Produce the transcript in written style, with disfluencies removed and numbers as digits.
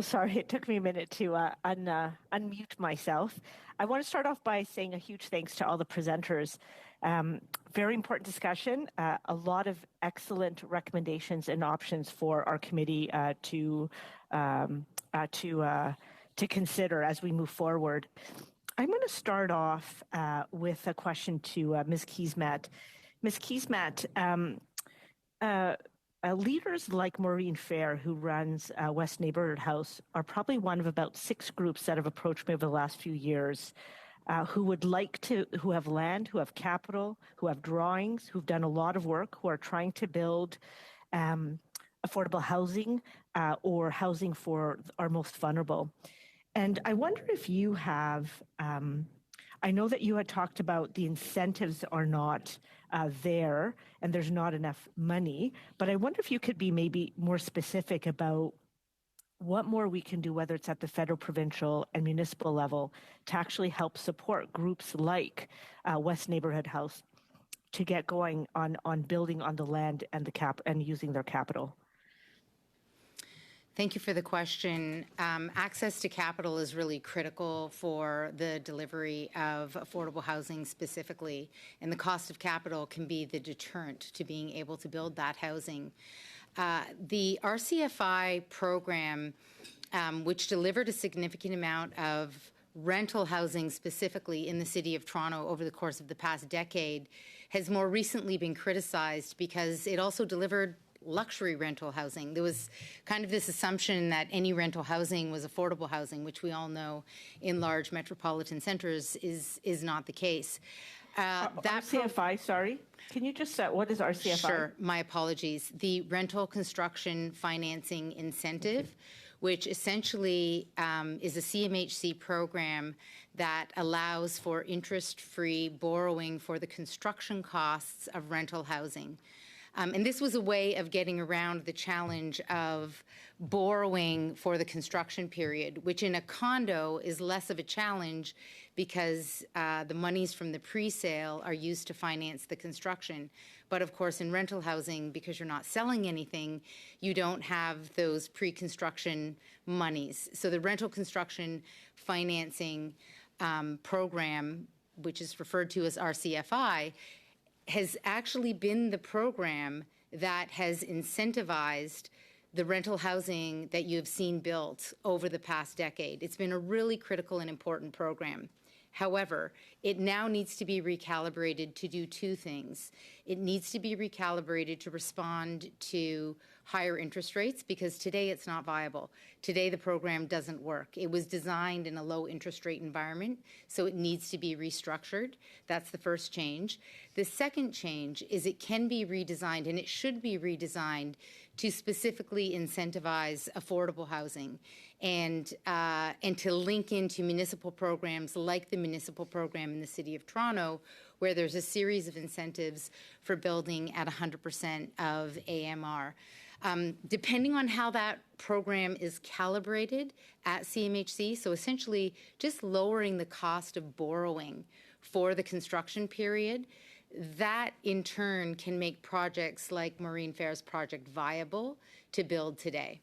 Sorry, it took me a minute to unmute myself. I want to start off by saying a huge thanks to all the presenters. Very important discussion, a lot of excellent recommendations and options for our committee to consider as we move forward. I'm going to start off with a question to Ms. Keesmatt. Ms. Keesmatt, leaders like Maureen Fair, who runs West Neighborhood House, are probably one of about 6 groups that have approached me over the last few years who would like to, who have land, who have capital, who have drawings, who've done a lot of work, who are trying to build affordable housing or housing for our most vulnerable. And I wonder if you have, I know that you had talked about the incentives are not there and there's not enough money, but I wonder if you could be maybe more specific about what more we can do, whether it's at the federal, provincial, and municipal level, to actually help support groups like West Neighborhood House to get going on building on the land and and using their capital. Thank you for the question. Access to capital is really critical for the delivery of affordable housing specifically, and the cost of capital can be the deterrent to being able to build that housing. The RCFI program, which delivered a significant amount of rental housing specifically in the City of Toronto over the course of the past decade, has more recently been criticized because it also delivered luxury rental housing. There was kind of this assumption that any rental housing was affordable housing, which we all know in large metropolitan centers is not the case. RCFI, sorry. Can you just, what is RCFI? Sure, my apologies. The Rental Construction Financing Incentive, which essentially is a CMHC program that allows for interest-free borrowing for the construction costs of rental housing. And this was a way of getting around the challenge of borrowing for the construction period, which in a condo is less of a challenge because the monies from the pre-sale are used to finance the construction. But of course, in rental housing, because you're not selling anything, you don't have those pre-construction monies. So the rental construction financing program, which is referred to as RCFI, has actually been the program that has incentivized the rental housing that you have seen built over the past decade. It's been a really critical and important program. However, it now needs to be recalibrated to do 2 things. It needs to be recalibrated to respond to higher interest rates because today it's not viable. Today the program doesn't work. It was designed in a low interest rate environment, so it needs to be restructured. That's the first change. The second change is it can be redesigned, and it should be redesigned to specifically incentivize affordable housing and to link into municipal programs like the municipal program in the City of Toronto, where there's a series of incentives for building at 100% of AMR. Depending on how that program is calibrated at CMHC, so essentially just lowering the cost of borrowing for the construction period, that in turn can make projects like Maureen Fair's project viable to build today.